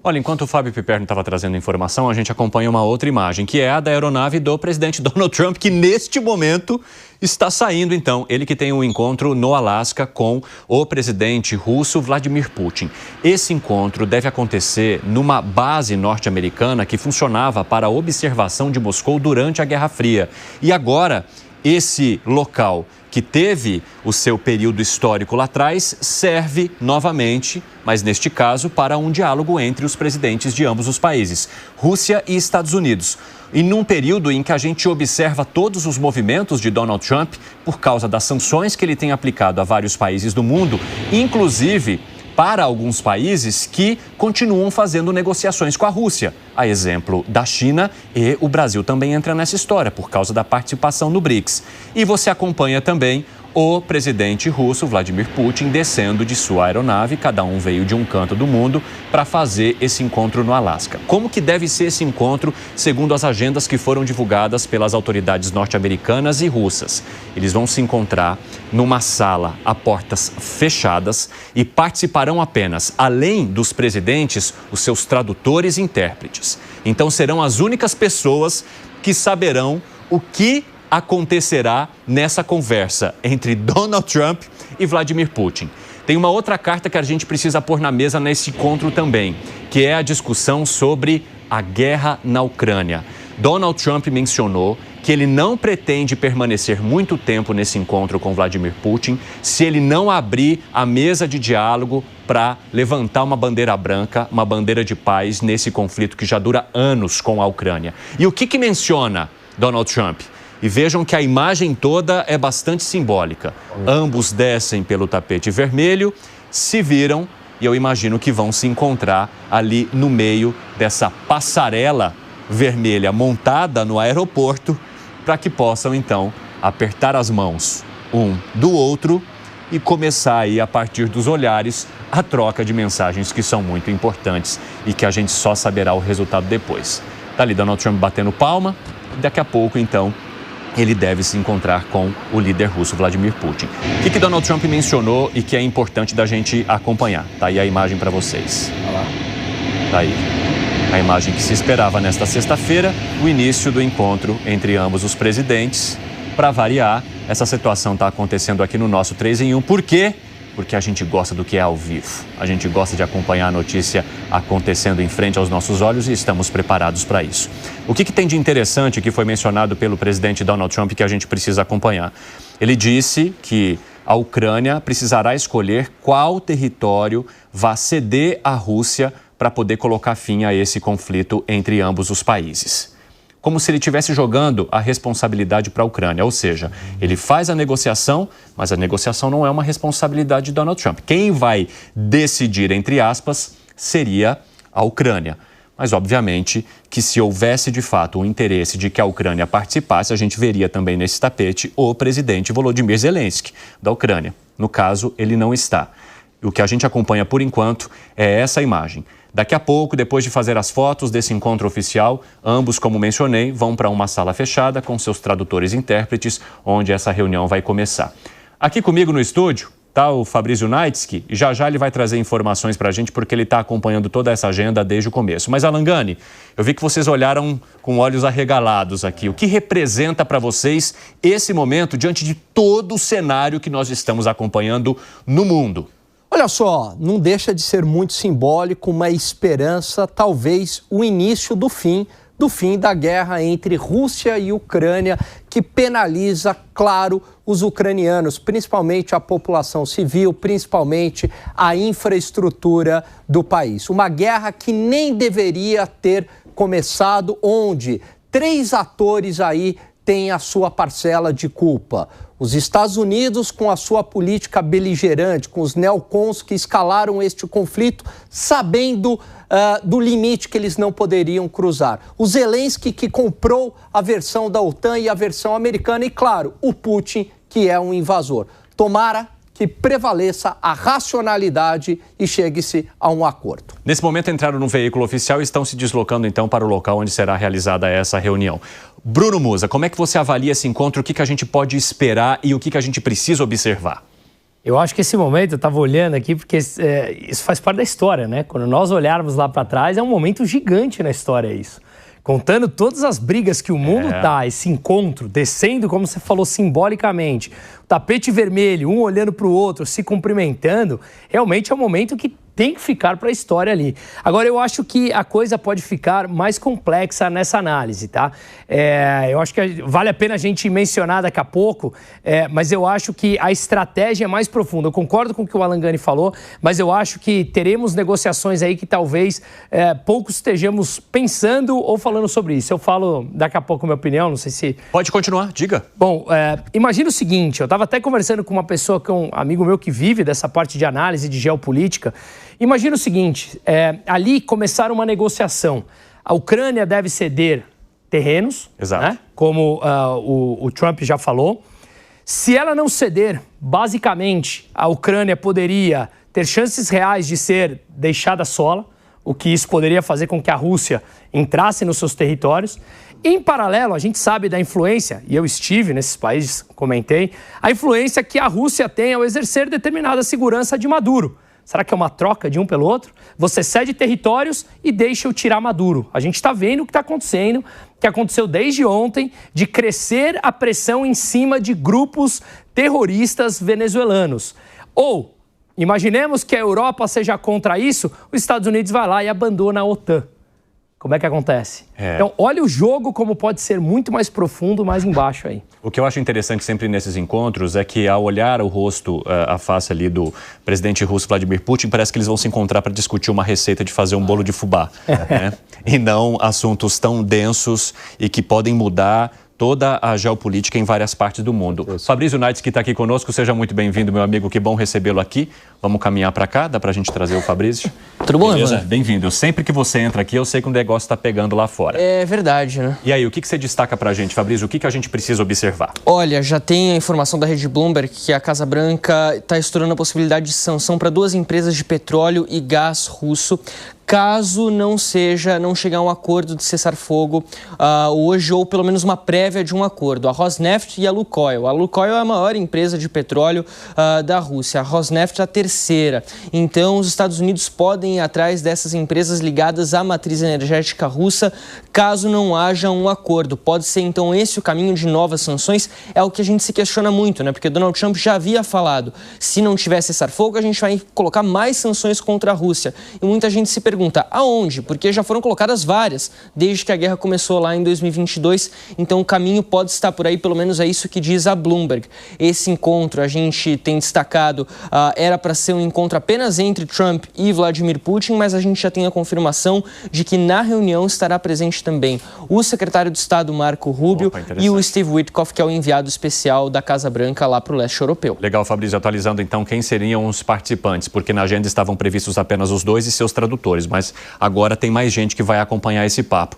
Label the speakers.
Speaker 1: Olha, enquanto o Fábio Piperno estava trazendo informação, a gente acompanha uma outra imagem, que é a da aeronave do presidente Donald Trump, que neste momento está saindo, então. Ele que tem um encontro no Alasca com o presidente russo Vladimir Putin. Esse encontro deve acontecer numa base norte-americana que funcionava para a observação de Moscou durante a Guerra Fria. E agora, esse local que teve o seu período histórico lá atrás, serve novamente, mas neste caso, para um diálogo entre os presidentes de ambos os países, Rússia e Estados Unidos. E num período em que a gente observa todos os movimentos de Donald Trump por causa das sanções que ele tem aplicado a vários países do mundo, inclusive para alguns países que continuam fazendo negociações com a Rússia. A exemplo da China, e o Brasil também entra nessa história por causa da participação no BRICS. E você acompanha também o presidente russo, Vladimir Putin, descendo de sua aeronave, cada um veio de um canto do mundo, para fazer esse encontro no Alasca. Como que deve ser esse encontro, segundo as agendas que foram divulgadas pelas autoridades norte-americanas e russas? Eles vão se encontrar numa sala a portas fechadas e participarão apenas, além dos presidentes, os seus tradutores e intérpretes. Então serão as únicas pessoas que saberão o que acontecerá nessa conversa entre Donald Trump e Vladimir Putin. Tem uma outra carta que a gente precisa pôr na mesa nesse encontro também, que é a discussão sobre a guerra na Ucrânia. Donald Trump mencionou que ele não pretende permanecer muito tempo nesse encontro com Vladimir Putin se ele não abrir a mesa de diálogo para levantar uma bandeira branca, uma bandeira de paz nesse conflito que já dura anos com a Ucrânia. E o que menciona Donald Trump? E vejam que a imagem toda é bastante simbólica. Ambos descem pelo tapete vermelho, se viram e eu imagino que vão se encontrar ali no meio dessa passarela vermelha montada no aeroporto para que possam, então, apertar as mãos um do outro e começar aí, a partir dos olhares, a troca de mensagens que são muito importantes e que a gente só saberá o resultado depois. Tá ali Donald Trump batendo palma e daqui a pouco, então, ele deve se encontrar com o líder russo, Vladimir Putin. O que Donald Trump mencionou e que é importante da gente acompanhar? Tá aí a imagem para vocês. Tá aí a imagem que se esperava nesta sexta-feira, o início do encontro entre ambos os presidentes. Para variar, essa situação está acontecendo aqui no nosso 3 em 1. Por quê? Porque a gente gosta do que é ao vivo. A gente gosta de acompanhar a notícia acontecendo em frente aos nossos olhos e estamos preparados para isso. O que tem de interessante que foi mencionado pelo presidente Donald Trump que a gente precisa acompanhar? Ele disse que a Ucrânia precisará escolher qual território vai ceder à Rússia para poder colocar fim a esse conflito entre ambos os países. Como se ele estivesse jogando a responsabilidade para a Ucrânia, ou seja, ele faz a negociação, mas a negociação não é uma responsabilidade de Donald Trump. Quem vai decidir, entre aspas, seria a Ucrânia. Mas, obviamente, que se houvesse de fato o interesse de que a Ucrânia participasse, a gente veria também nesse tapete o presidente Volodymyr Zelensky, da Ucrânia. No caso, ele não está. O que a gente acompanha por enquanto é essa imagem. Daqui a pouco, depois de fazer as fotos desse encontro oficial, ambos, como mencionei, vão para uma sala fechada com seus tradutores e intérpretes, onde essa reunião vai começar. Aqui comigo no estúdio está o Fabrício Naitsky, e já ele vai trazer informações para a gente, porque ele está acompanhando toda essa agenda desde o começo. Mas, Alan Gani, eu vi que vocês olharam com olhos arregalados aqui. O que representa para vocês esse momento diante de todo o cenário que nós estamos acompanhando no mundo?
Speaker 2: Olha só, não deixa de ser muito simbólico, uma esperança, talvez o início do fim da guerra entre Rússia e Ucrânia, que penaliza, claro, os ucranianos, principalmente a população civil, principalmente a infraestrutura do país. Uma guerra que nem deveria ter começado, onde 3 atores aí têm a sua parcela de culpa. Os Estados Unidos, com a sua política beligerante, com os neocons que escalaram este conflito, sabendo do limite que eles não poderiam cruzar. O Zelensky, que comprou a versão da OTAN e a versão americana. E, claro, o Putin, que é um invasor. Tomara que prevaleça a racionalidade e chegue-se a um acordo.
Speaker 1: Nesse momento entraram no veículo oficial e estão se deslocando então para o local onde será realizada essa reunião. Bruno Musa, como é que você avalia esse encontro? O que a gente pode esperar e o que a gente precisa observar?
Speaker 3: Eu acho que esse momento, eu estava olhando aqui, porque isso faz parte da história, né? Quando nós olharmos lá para trás, é um momento gigante na história isso. Contando todas as brigas que o mundo tá, esse encontro, descendo, como você falou, simbolicamente, o tapete vermelho, um olhando para o outro, se cumprimentando, realmente é um momento que tem que ficar para a história ali. Agora, eu acho que a coisa pode ficar mais complexa nessa análise, tá? Eu acho que vale a pena a gente mencionar daqui a pouco, mas eu acho que a estratégia é mais profunda. Eu concordo com o que o Alan Gani falou, mas eu acho que teremos negociações aí que talvez poucos estejamos pensando ou falando sobre isso. Eu falo daqui a pouco a minha opinião, não sei se...
Speaker 1: Pode continuar, diga.
Speaker 3: Bom, imagina o seguinte, eu estava até conversando com uma pessoa, com um amigo meu que vive dessa parte de análise de geopolítica. Imagina o seguinte, ali começaram uma negociação. A Ucrânia deve ceder terrenos, né? Como o Trump já falou. Se ela não ceder, basicamente, a Ucrânia poderia ter chances reais de ser deixada sola, o que isso poderia fazer com que a Rússia entrasse nos seus territórios. Em paralelo, a gente sabe da influência, e eu estive nesses países, comentei, a influência que a Rússia tem ao exercer determinada segurança de Maduro. Será que é uma troca de um pelo outro? Você cede territórios e deixa eu tirar Maduro. A gente está vendo o que está acontecendo, que aconteceu desde ontem, de crescer a pressão em cima de grupos terroristas venezuelanos. Ou, imaginemos que a Europa seja contra isso, os Estados Unidos vai lá e abandona a OTAN. Como é que acontece? Então, olha o jogo como pode ser muito mais profundo, mais embaixo aí.
Speaker 1: O que eu acho interessante sempre nesses encontros é que, ao olhar o rosto, a face ali do presidente russo Vladimir Putin, parece que eles vão se encontrar para discutir uma receita de fazer um bolo de fubá, né? E não assuntos tão densos e que podem mudar toda a geopolítica em várias partes do mundo. Fabrício Naits, que está aqui conosco, seja muito bem-vindo, meu amigo, que bom recebê-lo aqui. Vamos caminhar para cá, dá para a gente trazer o Fabrício?
Speaker 4: Tudo bom,
Speaker 1: beleza?
Speaker 4: Mano?
Speaker 1: Bem-vindo. Sempre que você entra aqui, eu sei que o negócio está pegando lá fora.
Speaker 4: É verdade, né?
Speaker 1: E aí, o que você destaca para a gente, Fabrício? O que a gente precisa observar?
Speaker 4: Olha, já tem a informação da rede Bloomberg que a Casa Branca está estudando a possibilidade de sanção para 2 empresas de petróleo e gás russo, caso não chegar a um acordo de cessar-fogo hoje, ou pelo menos uma prévia de um acordo. A Rosneft e a Lukoil. A Lukoil é a maior empresa de petróleo da Rússia, a Rosneft é a terceira. Então, os Estados Unidos podem ir atrás dessas empresas ligadas à matriz energética russa, caso não haja um acordo. Pode ser, então, esse o caminho de novas sanções? É o que a gente se questiona muito, né? Porque Donald Trump já havia falado, se não tiver cessar-fogo, a gente vai colocar mais sanções contra a Rússia. E muita gente se pergunta, aonde? Porque já foram colocadas várias, desde que a guerra começou lá em 2022, então o caminho pode estar por aí, pelo menos é isso que diz a Bloomberg. Esse encontro, a gente tem destacado, era para ser um encontro apenas entre Trump e Vladimir Putin, mas a gente já tem a confirmação de que na reunião estará presente também o secretário de Estado, Marco Rubio, e o Steve Witkoff, que é o enviado especial da Casa Branca lá para o leste europeu.
Speaker 1: Legal, Fabrício, atualizando então quem seriam os participantes, porque na agenda estavam previstos apenas os 2 e seus tradutores, mas agora tem mais gente que vai acompanhar esse papo.